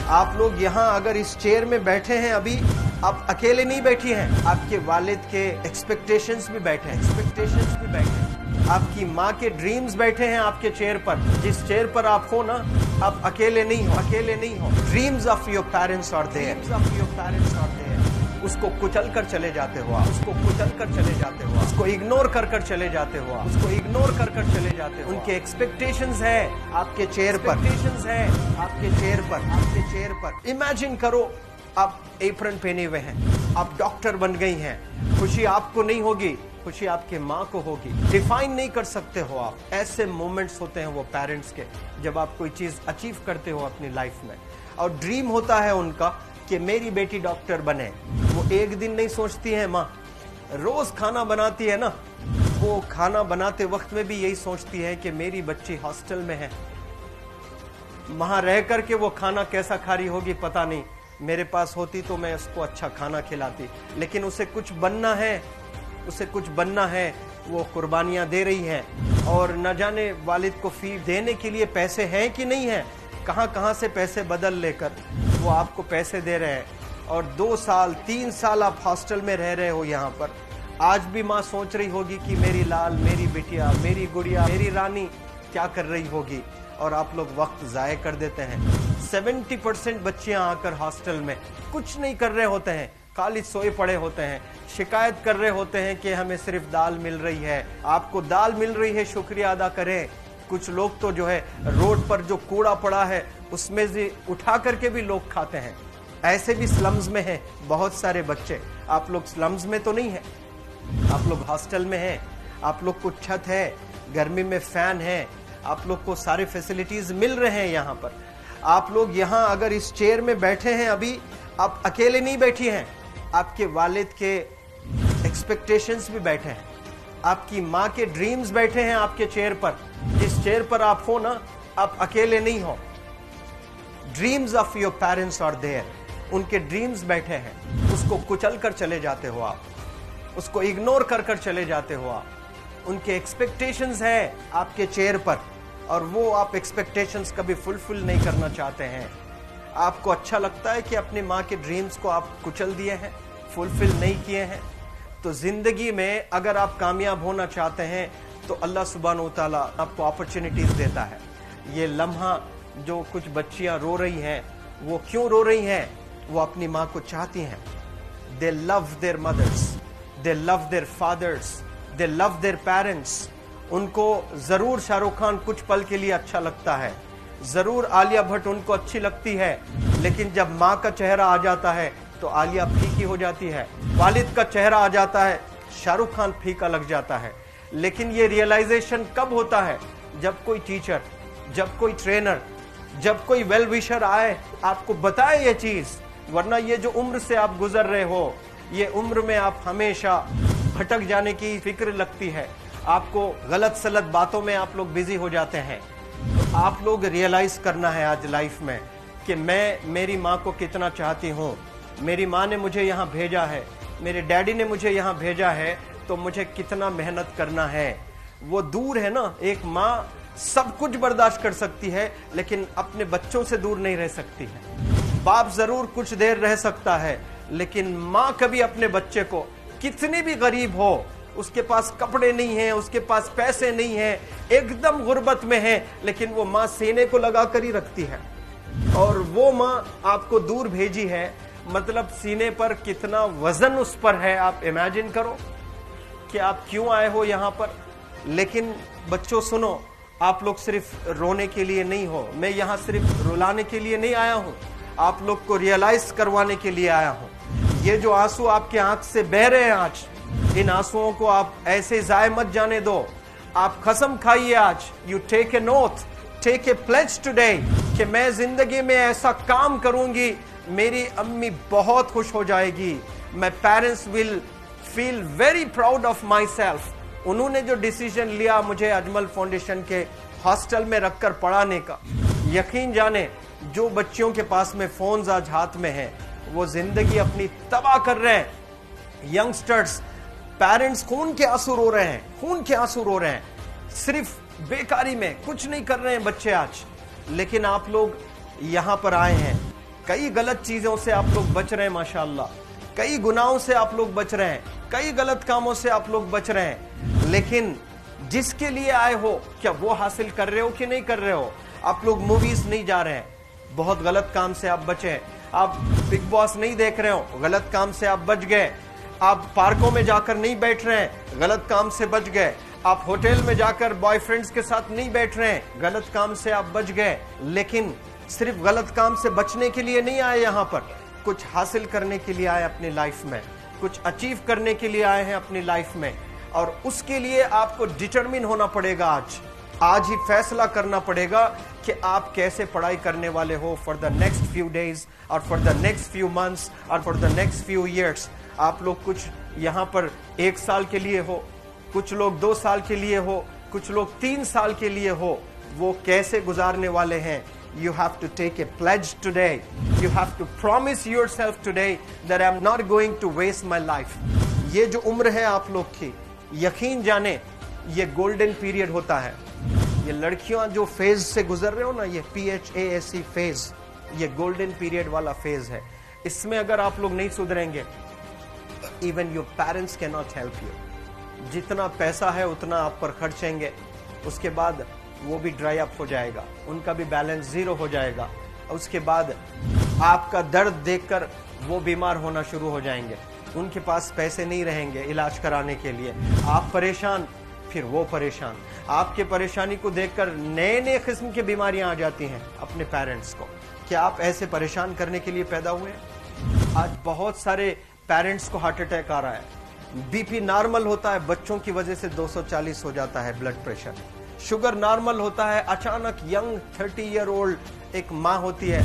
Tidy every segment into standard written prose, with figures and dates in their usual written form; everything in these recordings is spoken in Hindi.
आप लोग यहाँ अगर इस चेयर में बैठे हैं अभी, आप अकेले नहीं बैठी हैं, आपके वालिद के एक्सपेक्टेशंस भी बैठे हैं, आपकी माँ के ड्रीम्स बैठे हैं आपके चेयर पर। जिस चेयर पर आप हो ना, आप अकेले नहीं हो। Dreams of your parents are there, उसको कुचल कर चले जाते हो आप, उसको इग्नोर कर चले जाते हो, उनके एक्सपेक्टेशंस है आपके चेयर पर, इमेजिन करो आप एप्रन पहने हुए हैं, आप डॉक्टर बन गई हैं, खुशी आपको नहीं होगी, खुशी आपके माँ को होगी। डिफाइन नहीं कर सकते हो आप। ऐसे मोमेंट्स होते हैं वो पेरेंट्स के, जब आप कोई चीज अचीव करते हो अपनी लाइफ में, और ड्रीम होता है उनका कि मेरी बेटी डॉक्टर बने। वो एक दिन नहीं सोचती है माँ, रोज खाना बनाती है ना, वो खाना बनाते वक्त में भी यही सोचती है कि मेरी बच्ची हॉस्टल में है, वहां रह करके वो खाना कैसा खा रही होगी पता नहीं, मेरे पास होती तो मैं उसको अच्छा खाना खिलाती। लेकिन उसे कुछ बनना है, वो कुर्बानियां दे रही है, और न जाने वालिद को फी देने के लिए पैसे हैं कि नहीं है, कहां से पैसे बदल लेकर वो आपको पैसे दे रहे हैं। और 2 साल 3 साल आप हॉस्टल में रह रहे हो यहाँ पर। आज भी माँ सोच रही होगी कि मेरी लाल, मेरी बिटिया, मेरी गुड़िया, मेरी रानी क्या कर रही होगी, और आप लोग वक्त जाया कर देते हैं। 70% बच्चियां आकर हॉस्टल में कुछ नहीं कर रहे होते हैं, खाली सोए पड़े होते हैं, शिकायत कर रहे होते हैं कि हमें सिर्फ दाल मिल रही है। आपको दाल मिल रही है, शुक्रिया अदा करें। कुछ लोग तो जो है रोड पर जो कूड़ा पड़ा है उसमें से उठा करके भी लोग खाते हैं। ऐसे भी स्लम्स में हैं बहुत सारे बच्चे। आप लोग स्लम्स में तो नहीं है, आप लोग हॉस्टल में हैं, आप लोग को छत है, गर्मी में फैन है, आप लोग को सारे फैसिलिटीज मिल रहे हैं यहाँ पर। आप लोग यहाँ अगर इस चेयर में बैठे हैं अभी, आप अकेले नहीं बैठी हैं, आपके वालिद के एक्सपेक्टेशंस भी बैठे हैं, आपकी माँ के ड्रीम्स बैठे हैं आपके चेयर पर। जिस चेयर पर आप हो ना, आप अकेले नहीं हो। Dreams of your parents are there, उनके ड्रीम्स बैठे हैं, उसको कुचल कर चले जाते हो आप, उसको इग्नोर कर चले जाते हो आप। उनके एक्सपेक्टेशंस है आपके चेयर पर, और वो आप एक्सपेक्टेशंस कभी फुलफिल नहीं करना चाहते हैं। आपको अच्छा लगता है कि अपनी माँ के ड्रीम्स को आप कुचल दिए हैं, फुलफिल नहीं किए हैं। तो जिंदगी में अगर आप कामयाब होना चाहते हैं तो अल्लाह सुब्हानहू तआला आपको अपॉर्चुनिटीज देता है। ये लम्हा जो कुछ बच्चियां रो रही हैं, वो क्यों रो रही हैं? वो अपनी माँ को चाहती हैं। They love their mothers, they love their fathers, they love their parents. उनको जरूर शाहरुख खान कुछ पल के लिए अच्छा लगता है, जरूर आलिया भट्ट उनको अच्छी लगती है, लेकिन जब माँ का चेहरा आ जाता है तो आलिया फीकी हो जाती है। वालिद का चेहरा आ जाता है, शाहरुख खान फीका लग जाता है। लेकिन ये रियलाइजेशन कब होता है? जब कोई टीचर, जब कोई ट्रेनर, जब कोई वेल विशर आए, आपको बताए ये चीज। वरना ये जो उम्र से आप गुजर रहे हो, ये उम्र में आप हमेशा भटक जाने की फिक्र लगती है, आपको गलत सलत बातों में आप लोग बिजी हो जाते हैं। तो आप लोग रियलाइज करना है आज लाइफ में कि मैं मेरी माँ को कितना चाहती हूँ। मेरी माँ ने मुझे यहाँ भेजा है, मेरे डैडी ने मुझे यहाँ भेजा है, तो मुझे कितना मेहनत करना है। वो दूर है ना, एक माँ सब कुछ बर्दाश्त कर सकती है, लेकिन अपने बच्चों से दूर नहीं रह सकती है। बाप जरूर कुछ देर रह सकता है, लेकिन माँ कभी अपने बच्चे को, कितनी भी गरीब हो, उसके पास कपड़े नहीं हैं, उसके पास पैसे नहीं हैं, एकदम गुर्बत में है, लेकिन वो माँ सीने को लगा कर ही रखती है। और वो माँ आपको दूर भेजी है, मतलब सीने पर कितना वजन उस पर है। आप इमेजिन करो कि आप क्यों आए हो यहाँ पर। लेकिन बच्चों सुनो, आप लोग सिर्फ रोने के लिए नहीं हो, मैं यहाँ सिर्फ रुलाने के लिए नहीं आया हूँ, आप लोग को रियलाइज करवाने के लिए आया हूँ। ये जो आंसू आपके आंख से बह रहे हैं आज, इन आंसुओं को आप ऐसे जाए मत जाने दो। आप कसम खाइए आज, you take a note, take a pledge today, कि मैं जिंदगी में ऐसा काम करूंगी, मेरी अम्मी बहुत खुश हो जाएगी। My parents will feel very proud of my self. उन्होंने जो डिसीजन लिया मुझे अजमल फाउंडेशन के हॉस्टल में रखकर पढ़ाने का, यकीन जाने जो बच्चियों के पास में फोन्स आज हाथ में हैं, वो जिंदगी अपनी तबाह कर रहे हैं। यंगस्टर्स, पेरेंट्स खून के आंसू रो रहे हैं, खून के आंसू रो रहे हैं, सिर्फ बेकारी में कुछ नहीं कर रहे हैं बच्चे आज। लेकिन आप लोग यहाँ पर आए हैं, कई गलत चीजों से आप लोग बच रहे हैं माशाअल्लाह, कई गुनाहों से आप लोग बच रहे हैं, कई गलत कामों से आप लोग बच रहे हैं, लेकिन जिसके लिए आए हो क्या वो हासिल कर रहे हो कि नहीं कर रहे हो? आप लोग मूवीज नहीं जा रहे हैं, बहुत गलत काम से आप बचे हैं। आप बिग बॉस नहीं देख रहे हो, गलत काम से आप बच गए। आप पार्कों में जाकर नहीं बैठ रहे हैं, गलत काम से बच गए। आप होटल में जाकर बॉयफ्रेंड्स के साथ नहीं बैठ रहे हैं, गलत काम से आप बच गए। लेकिन सिर्फ गलत काम से बचने के लिए नहीं आए, यहाँ पर कुछ हासिल करने के लिए आए अपनी लाइफ में, कुछ अचीव करने के लिए आए हैं अपनी लाइफ में। और उसके लिए आपको डिटरमिन होना पड़ेगा। आज ही फैसला करना पड़ेगा कि आप कैसे पढ़ाई करने वाले हो for the next few days और for the next few months और for the next few years. आप लोग कुछ यहाँ पर 1 साल के लिए हो, कुछ लोग 2 साल के लिए हो, कुछ लोग 3 साल के लिए हो। वो कैसे गुजारने वाले हैं? You have to take a pledge today. You have to promise yourself today that I'm not going to waste my life. ये जो उम्र है आप लोग की, यकीन जाने ये गोल्डन पीरियड होता है। ये लड़कियां जो फेज से गुजर रहे हो ना, ये PHASE फेज, ये गोल्डन पीरियड वाला फेज है। इसमें अगर आप लोग नहीं सुधरेंगे, even your parents cannot help you. जितना पैसा है उतना आप पर खर्चेंगे, उसके बाद वो भी ड्राई अप हो जाएगा, उनका भी बैलेंस 0 हो जाएगा। उसके बाद आपका दर्द देखकर वो बीमार होना शुरू हो जाएंगे, उनके पास पैसे नहीं रहेंगे इलाज कराने के लिए। आप परेशान, फिर वो परेशान। आपके परेशानी को देखकर नए नए किस्म की बीमारियां आ जाती हैं अपने पेरेंट्स को। क्या आप ऐसे परेशान करने के लिए पैदा हुए? आज बहुत सारे पेरेंट्स को हार्ट अटैक आ रहा है, BP नॉर्मल होता है, बच्चों की वजह से 240 हो जाता है ब्लड प्रेशर। शुगर नॉर्मल होता है, अचानक यंग 30 ईयर ओल्ड एक माँ होती है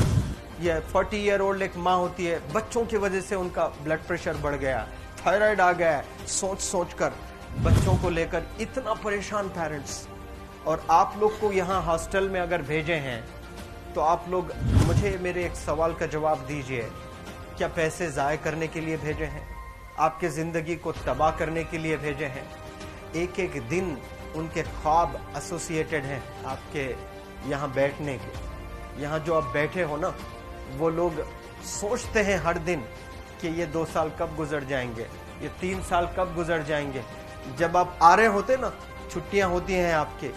या 40 ईयर ओल्ड एक माँ होती है, बच्चों की वजह से उनका ब्लड प्रेशर बढ़ गया, थायराइड आ गया। सोच सोच कर बच्चों को लेकर इतना परेशान पेरेंट्स। और आप लोग को यहाँ हॉस्टल में अगर भेजे हैं तो आप लोग मुझे मेरे एक सवाल का जवाब दीजिए, क्या पैसे ज़ाय करने के लिए भेजे हैं? आपके ज़िंदगी को तबाह करने के लिए भेजे हैं? एक एक दिन उनके ख्वाब एसोसिएटेड हैं आपके यहाँ बैठने के। यहाँ जो आप बैठे हो ना, वो लोग सोचते हैं हर दिन कि ये 2 साल कब गुजर जाएंगे, ये 3 साल कब गुजर जाएंगे। जब आप आ रहे होते ना, छुट्टियाँ होती हैं आपके,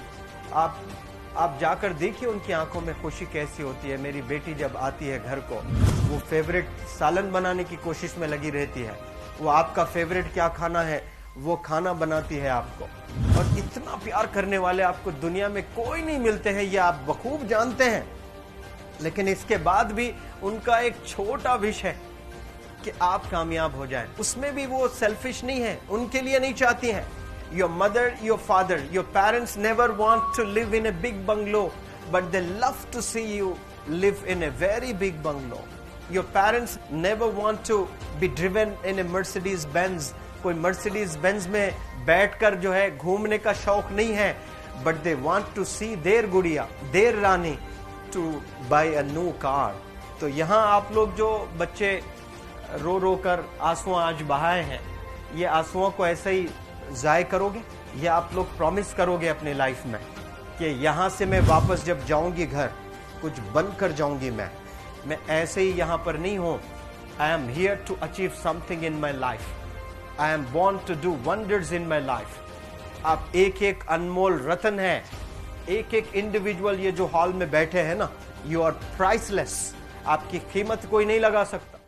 आप जाकर देखिए उनकी आंखों में खुशी कैसी होती है। मेरी बेटी जब आती है घर को, वो फेवरेट सालन बनाने की कोशिश में लगी रहती है। वो आपका फेवरेट क्या खाना है वो खाना बनाती है आपको। और इतना प्यार करने वाले आपको दुनिया में कोई नहीं मिलते हैं, ये आप बखूब जानते हैं। लेकिन इसके बाद भी उनका एक छोटा विश है कि आप कामयाब हो जाएं। उसमें भी वो सेल्फिश नहीं है, उनके लिए नहीं चाहती हैं। Your mother, your father, your parents never want to live in a big bungalow, but they love to see you live in a very big bungalow. Your parents never want to be driven in a Mercedes Benz. कोई मर्सिडीज बेंज में बैठकर जो है घूमने का शौक नहीं है, but they want to see their gudiya, their rani to buy a new car. तो यहाँ आप लोग जो बच्चे रो रो कर आंसू आज बहाए हैं, ये आंसुओं को ऐसे ही जाय करोगे? ये आप लोग प्रॉमिस करोगे अपने लाइफ में कि यहाँ से मैं वापस जब जाऊंगी घर, कुछ बनकर जाऊंगी। मैं ऐसे ही यहाँ पर नहीं हूँ। I am here to achieve something in my life. I am born to do wonders in my life. आप एक एक अनमोल रत्न है, एक एक इंडिविजुअल ये जो हॉल में बैठे हैं ना, you are priceless. आपकी कीमत कोई नहीं लगा सकता।